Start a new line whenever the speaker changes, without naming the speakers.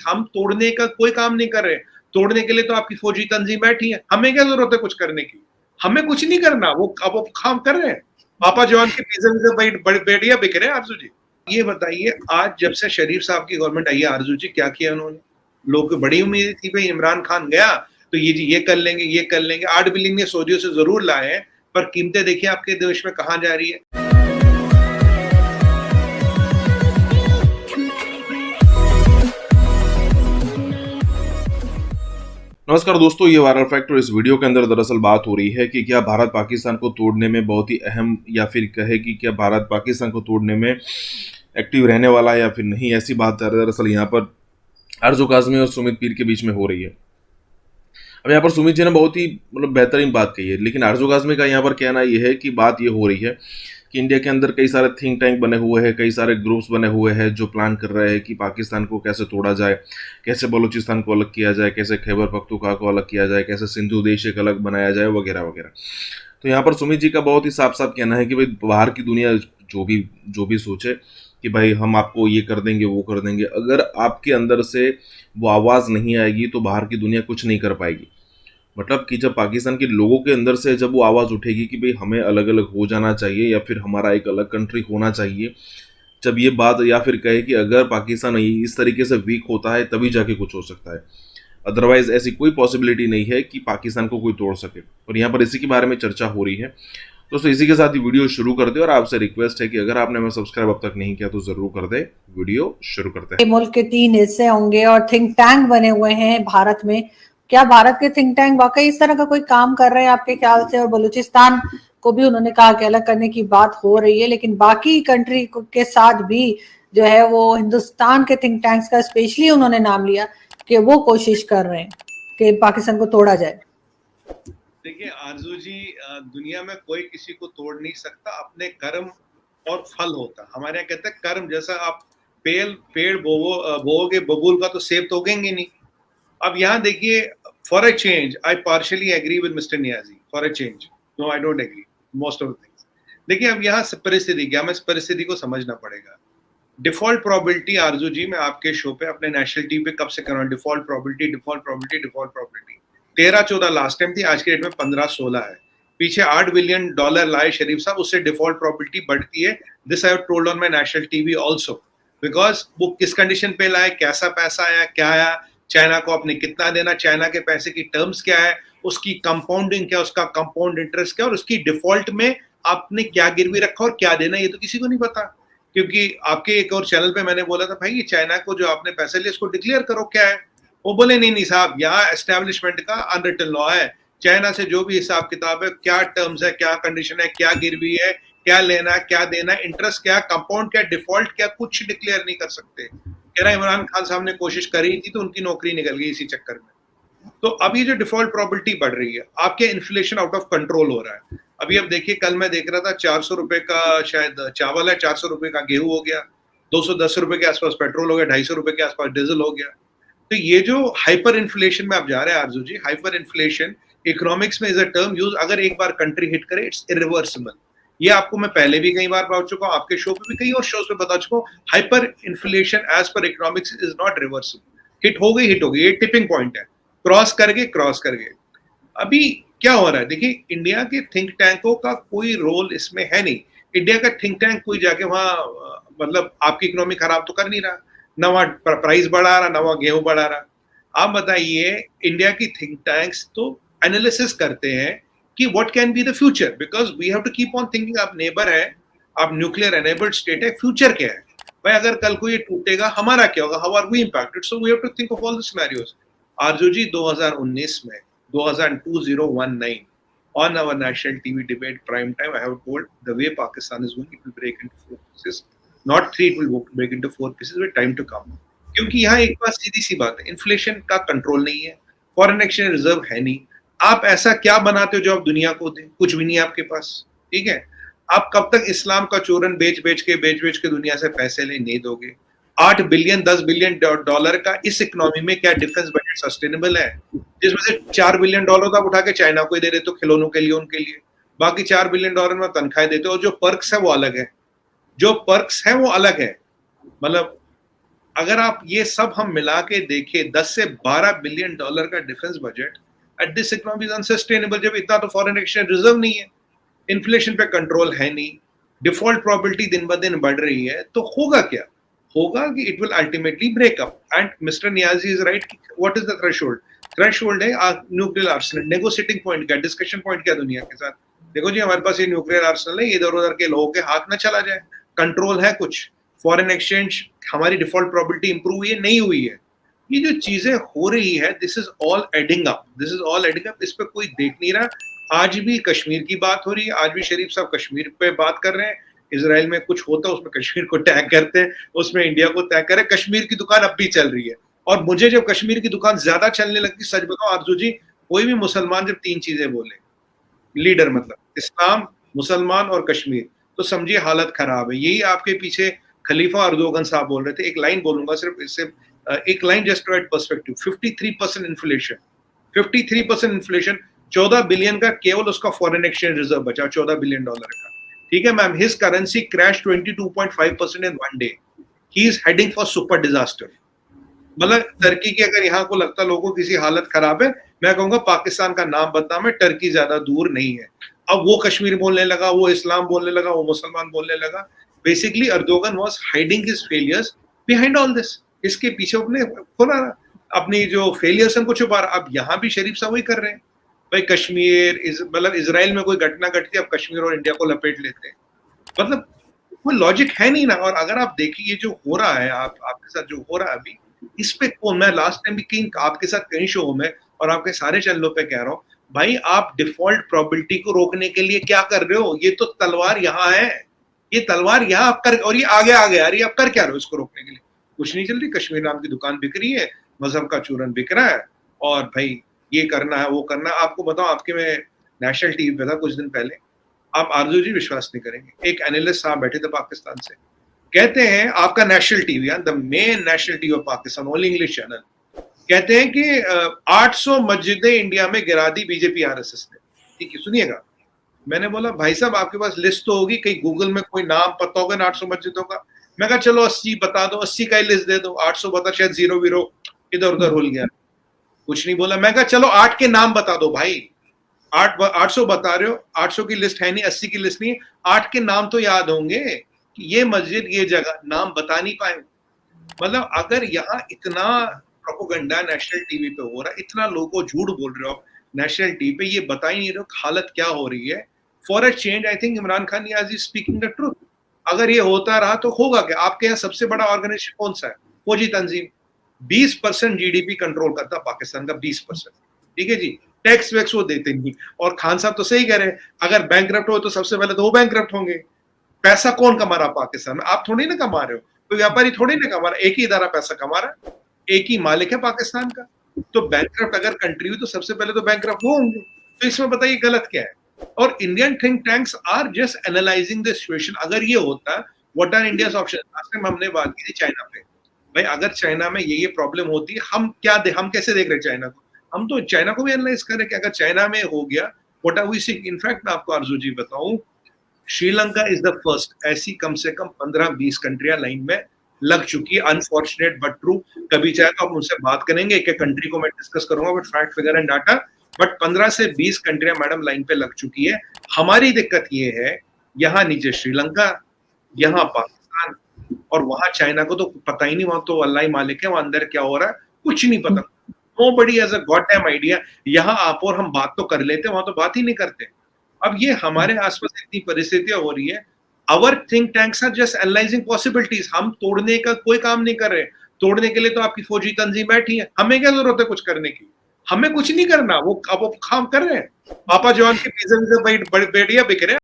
हम तोड़ने का कोई काम नहीं कर रहे। तोड़ने के लिए तो आपकी फौजी तंजीम बैठी है, हमें क्या जरूरत है कुछ करने की? हमें कुछ नहीं करना, वो काम कर रहे हैं। पापा जॉन के पिज्जा बेटियां बिक रहे हैं आरजू जी। ये बताइए, आज जब से शरीफ साहब की गवर्नमेंट आई है आरजू जी, क्या किया उन्होंने? लोगों को बड़ी उम्मीद थी भाई इमरान खान गया तो ये जी ये कर लेंगे, ये कर लेंगे। 8 बिलियन ये सऊदियों से जरूर लाए हैं, पर कीमतें देखिए आपके देश में कहां जा रही है।
नमस्कार दोस्तों, ये वायरल फैक्ट और इस वीडियो के अंदर दरअसल बात हो रही है कि क्या भारत पाकिस्तान को तोड़ने में बहुत ही अहम, या फिर कहे कि क्या भारत पाकिस्तान को तोड़ने में एक्टिव रहने वाला है या फिर नहीं। ऐसी बात दरअसल यहाँ पर आरजू काज़मी और सुमित पीर के बीच में हो रही है। अब यहाँ पर सुमित जी ने बहुत ही बेहतरीन बात कही है, लेकिन आरजू काज़मी का यहाँ पर कहना यह है कि बात ये हो रही है कि इंडिया के अंदर कई सारे थिंक टैंक बने हुए हैं, कई सारे ग्रुप्स बने हुए हैं जो प्लान कर रहे हैं कि पाकिस्तान को कैसे तोड़ा जाए, कैसे बलूचिस्तान को अलग किया जाए, कैसे खैबर पख्तूनख्वा को अलग किया जाए, कैसे सिंधु देश एक अलग बनाया जाए, वगैरह वगैरह। तो यहाँ पर सुमित जी का बहुत ही साफ साफ कहना है कि भाई बाहर की दुनिया जो भी सोचे कि भाई हम आपको ये कर देंगे, वो कर देंगे, अगर आपके अंदर से वो आवाज़ नहीं आएगी तो बाहर की दुनिया कुछ नहीं कर पाएगी। मतलब कि जब पाकिस्तान के लोगों के अंदर से जब वो आवाज़ उठेगी कि भाई हमें अलग अलग हो जाना चाहिए या फिर हमारा एक अलग कंट्री होना चाहिए, जब ये बात या फिर कहे कि अगर पाकिस्तान इस तरीके से वीक होता है तभी जाके कुछ हो सकता है, अदरवाइज ऐसी कोई पॉसिबिलिटी नहीं है कि पाकिस्तान को कोई तोड़ सके। और यहाँ पर इसी के बारे में चर्चा हो रही है। दोस्तों इसी के साथ ही वीडियो शुरू कर दे और आपसे रिक्वेस्ट है कि अगर आपने हमें सब्सक्राइब अब तक नहीं किया तो जरूर कर दे। वीडियो शुरू करते हैं।
मुल्क के 3 हिस्से होंगे और थिंक टैंक बने हुए हैं भारत में। क्या भारत के थिंक टैंक वाकई इस तरह का कोई काम कर रहे हैं आपके ख्याल से? और बलूचिस्तान को भी उन्होंने कहा कि अलग करने की बात हो रही है, लेकिन बाकी कंट्री के साथ भी जो है वो हिंदुस्तान के थिंक टैंक्स का स्पेशली उन्होंने नाम लिया कि वो कोशिश कर रहे हैं कि पाकिस्तान को तोड़ा जाए।
देखिए आरजू जी, दुनिया में कोई किसी को तोड़ नहीं सकता, अपने कर्म और फल होता। हमारे यहाँ कहते हैं कर्म जैसा आप पेड़ बोओगे बबूल का तो सेब तो उगेंगे नहीं। अब यहाँ देखिए, for a change I partially agree with mister Niazi. For a change no, I don't agree most of the things. देखिए अब यहाँ परिस्थिति क्या, हमें इस परिस्थिति को समझना पड़ेगा। डिफॉल्ट प्रोबेबिलिटी आरजू जी, मैं आपके शो पे अपने नेशनल टीवी पे कब से कर रहा हूँ, डिफॉल्ट प्रोबेबिलिटी। 13-14 लास्ट टाइम थी, आज के डेट में 15-16 है। पीछे $8 बिलियन लाए शरीफ साहब, उससे डिफॉल्ट प्रोबेबिलिटी बढ़ती है। This I have told on my national TV also, because वो किस कंडीशन पे लाए, कैसा पैसा आया, क्या आया, चाइना को आपने कितना देना, चाइना के पैसे की टर्म्स क्या है, उसकी कंपाउंडिंग क्या, उसका कंपाउंड इंटरेस्ट क्या, और उसकी डिफॉल्ट में आपने क्या गिरवी रखा और क्या देना, ये तो किसी को नहीं पता। क्योंकि आपके एक और चैनल पे मैंने बोला था भाई ये चाइना को जो आपने पैसे लिए इसको डिक्लेयर करो क्या है। वो बोले नहीं साहब, यहाँ एस्टेब्लिशमेंट का अनरिटन लॉ है, चाइना से जो भी हिसाब किताब है, क्या टर्म्स है, क्या कंडीशन है, क्या गिरवी है, क्या लेना, क्या देना, इंटरेस्ट क्या, कंपाउंड क्या, डिफॉल्ट क्या, कुछ डिक्लेयर नहीं कर सकते। कह रहा इमरान खान साहब ने कोशिश करी थी तो उनकी नौकरी निकल गई इसी चक्कर में। तो अभी जो डिफॉल्ट प्रोबेबिलिटी बढ़ रही है, आपके इन्फ्लेशन आउट ऑफ कंट्रोल हो रहा है। अभी अब देखिए, कल मैं देख रहा था 400 रुपए का शायद चावल है, 400 रुपए का गेहूं हो गया, 210 रुपए के आसपास पेट्रोल हो गया, 250 रुपए के आसपास डीजल हो गया। तो ये जो हाइपर इन्फ्लेशन में आप जा रहे हैं आरजू जी, हाइपर इन्फ्लेशन इकोनॉमिक्स में इज अ टर्म यूज, अगर एक बार कंट्री हिट करे इट्स इरिवर्सिबल। ये आपको मैं पहले भी कई बार बता चुका हूँ, आपके शो पे भी कई और शोज पे बता चुका हूँ। Hyperinflation as per economics is not reversible. Hit हो गई, ये टिपिंग पॉइंट है, क्रॉस कर गए। अभी क्या हो रहा है देखिए, इंडिया के थिंक टैंकों का कोई रोल इसमें है नहीं। इंडिया का थिंक टैंक कोई जाके वहां मतलब आपकी इकोनॉमी खराब तो कर नहीं रहा, ना वहां प्राइस बढ़ा रहा, ना वहां गेहूं बढ़ा रहा। आप बताइए, इंडिया की थिंक टैंक्स तो एनालिसिस करते हैं कि what can be the future, because we have to keep on thinking. आप नेबर है, आप न्यूक्लियर एनेबल्ड स्टेट है, फ्यूचर क्या है भाई, अगर कल को ये टूटेगा हमारा क्या होगा, how are we impacted, so we have to think of all the scenarios. Arzoo ji 2019 में 2019 on our national TV debate prime time, I have told the way Pakistan is going, it will break into 4 pieces, not 3, it will break into 4 pieces with time to come. क्योंकि यहाँ एक बात सीधी सी बात है, inflation का control नहीं है, foreign exchange reserve है नहीं। आप ऐसा क्या बनाते हो जो आप दुनिया को दें, कुछ भी नहीं है आपके पास, ठीक है। आप कब तक इस्लाम का चूरन बेच बेच के दुनिया से पैसे नहीं दोगे। 8 बिलियन 10 बिलियन डॉलर का इस इकोनॉमी में क्या डिफेंस बजट सस्टेनेबल है, जिसमें से $4 बिलियन तो आप उठा के चाइना को ही दे रहे हो खिलौनों के लिए, उनके लिए, बाकी $4 बिलियन में तनख्वाहें देते हो। जो पर्क्स है वो अलग है, मतलब अगर आप ये सब हम मिला के देखें, 10 से 12 बिलियन डॉलर का defence budget at this economy is unsustainable. जब इतना तो फॉरेन एक्सचेंज रिजर्व नहीं है, इन्फ्लेशन पे कंट्रोल है नहीं, डिफॉल्ट प्रोबेबिलिटी दिन ब दिन बढ़ रही है, तो होगा क्या? होगा कि it will ultimately break up. And mister Niazi is right. What is the threshold? Threshold है न्यूक्लियर आर्सेनल। नेगोशिएटिंग पॉइंट क्या, डिस्कशन पॉइंट क्या दुनिया के साथ? देखो जी, हमारे पास ये न्यूक्लियर आर्सेनल है, इधर उधर के लोगों के हाथ में चला जाए, कंट्रोल है कुछ, फॉरेन एक्सचेंज, हमारी डिफॉल्ट प्रोबेबिलिटी इंप्रूव हुई है नहीं हुई है, ये जो चीजें हो रही है, this is all adding up, this is all adding up. इस पे कोई देख नहीं रहा। आज भी कश्मीर की बात हो रही है, आज भी शरीफ साहब कश्मीर पे बात कर रहे हैं। इजराइल में कुछ होता है उसमें कश्मीर को टैग करते हैं, उसमें इंडिया को टैग करे। कश्मीर की दुकान अब भी चल रही है। और मुझे जब कश्मीर की दुकान ज्यादा चलने लगती, सच बताओ आरजू जी, कोई भी मुसलमान जब 3 चीजें बोले, लीडर मतलब इस्लाम, मुसलमान और कश्मीर, तो समझिए हालत खराब है। यही आपके पीछे खलीफा अर्दोगन साहब बोल रहे थे। एक लाइन बोलूंगा सिर्फ, इससे एक line just to add perspective. 53% inflation, 53% inflation, 14 billion का केवल उसका फॉरेन एक्सचेंज रिजर्व बचा, 14 बिलियन डॉलर का। ठीक है ma'am, his currency crash 22.5% in one day. He is heading for super disaster. मतलब टर्की की अगर यहाँ को लगता लोगों की किसी हालत खराब है, मैं कहूंगा पाकिस्तान का नाम बदनाम है, टर्की ज्यादा दूर नहीं है। अब वो कश्मीर बोलने लगा, वो इस्लाम बोलने लगा, वो मुसलमान बोलने लगा। Basically Erdogan was hiding his failures behind all this. इसके पीछे अपने खुला अपनी जो फेलियर्स उनको छुपा रहा। अब यहाँ भी शरीफ साहब वही कर रहे हैं भाई। कश्मीर मतलब इजराइल में कोई घटना घटती है, अब कश्मीर और इंडिया को लपेट लेते हैं। मतलब कोई लॉजिक है नहीं ना। और अगर आप देखिए जो हो रहा है, आपके साथ जो हो रहा है अभी, इस पे कौन, मैं लास्ट टाइम भी कहीं आपके साथ कई शो में और आपके सारे चैनलों पे कह रहा हूँ, भाई आप डिफॉल्ट प्रोबेबिलिटी को रोकने के लिए क्या कर रहे हो? ये तो तलवार यहाँ है, ये तलवार यहाँ आप कर, और ये आगे आ गया यार, ये आप कर क्या रहे हो इसको रोकने के लिए? कुछ नहीं चल रही। कश्मीर नाम की दुकान बिक रही है, मजहब का चूरन बिक रहा है, और भाई ये करना है वो करना है। आपको बताओ, आपके में नेशनल टीवी पे था कुछ दिन पहले, आप आरजू जी विश्वास नहीं करेंगे, एक एनालिस्ट साहब बैठे थे पाकिस्तान से, कहते हैं आपका national TV, the main national TV off Pakistan, only English channel, कहते हैं कि 800 मस्जिदें इंडिया में गिरा दी बीजेपी आरएसएस ने। ठीक है, सुनिएगा। मैंने बोला भाई साहब आपके पास लिस्ट तो होगी, कहीं गूगल में कोई नाम पता होगा ना 800 मस्जिदों का? मैं कहा चलो 80 बता दो, 80 का ही लिस्ट दे दो, 800 बता, शायद जीरो वीरो इधर उधर हुल गया। कुछ नहीं बोला। मैं कहा चलो 8 के नाम बता दो भाई, 800 बता रहे हो, 800 की लिस्ट है नहीं, 80 की लिस्ट नहीं, 8 के नाम तो याद होंगे कि ये मस्जिद ये जगह, नाम बता नहीं पाए। मतलब अगर यहाँ इतना प्रोपोगंडा नेशनल टीवी पे हो रहा है, इतना लोगों को झूठ बोल रहे हो नेशनल टीवी पे, ये बता ही नहीं रहे हो हालत क्या हो रही है। For a change I think Imran Khan Niazi speaking the truth. अगर ये होता रहा तो होगा क्या? आपके यहाँ सबसे बड़ा ऑर्गेनाइजेशन कौन सा है? फौजी तंजीम। 20% जीडीपी कंट्रोल करता पाकिस्तान का, 20%। ठीक है जी, टैक्स वैक्स वो देते नहीं। और खान साहब तो सही कह रहे हैं, अगर बैंकरप्ट हो तो सबसे पहले तो वो बैंकरप्ट होंगे। पैसा कौन कमा रहा पाकिस्तान में? आप थोड़ी ना कमा रहे हो, कोई व्यापारी थोड़ी ना कमा रहा, एक ही इदारा पैसा कमा रहा है, एक ही मालिक है पाकिस्तान का। तो बैंकरप्ट अगर कंट्री हुई तो सबसे पहले तो बैंकरप्ट वो होंगे। तो इसमें बताइए गलत क्या है? और Indian think tanks are just analysing the situation. अगर ये होता, what are India's option? Last time हमने बात की थी चाइना पे। भाई अगर चाइना में ये प्रॉब्लम होती, हम कैसे देख रहे हैं चाइना को? हम तो चाइना को भी एनालाइज कर रहे हैं कि अगर चाइना में हो गया, what are we seeing? In fact मैं आपको आरजू जी बताऊं, श्रीलंका इज द फर्स्ट। ऐसी कम से कम 15-20 कंट्रियां लाइन में लग चुकी है। Unfortunate but true. कभी चाहे तो आप उनसे बात करेंगे, एक एक कंट्री को मैं डिस्कस करूंगा but fact figure and data. But 15 से 20 कंट्रियां मैडम लाइन पे लग चुकी है। हमारी दिक्कत ये है, यहाँ नीचे श्रीलंका, यहाँ पाकिस्तान, और वहां चाइना को तो पता ही नहीं, वहां तो अल्लाह ही मालिक है, वहां अंदर क्या हो रहा है कुछ नहीं पता। Nobody has a got time idea. यहाँ आप और हम बात तो कर लेते, वहां तो बात ही नहीं करते। अब ये हमारे आसपास इतनी परिस्थितियां हो रही है, our think tanks are just analysing possibilities. हम तोड़ने का कोई काम नहीं कर रहे। तोड़ने के लिए तो आपकी फौजी तंजीम बैठी है, हमें क्या जरूरत है कुछ करने की? हमें कुछ नहीं करना, वो अब काम कर रहे हैं। पापा जॉन के पिज्जा बैठिया बिक रहे हैं।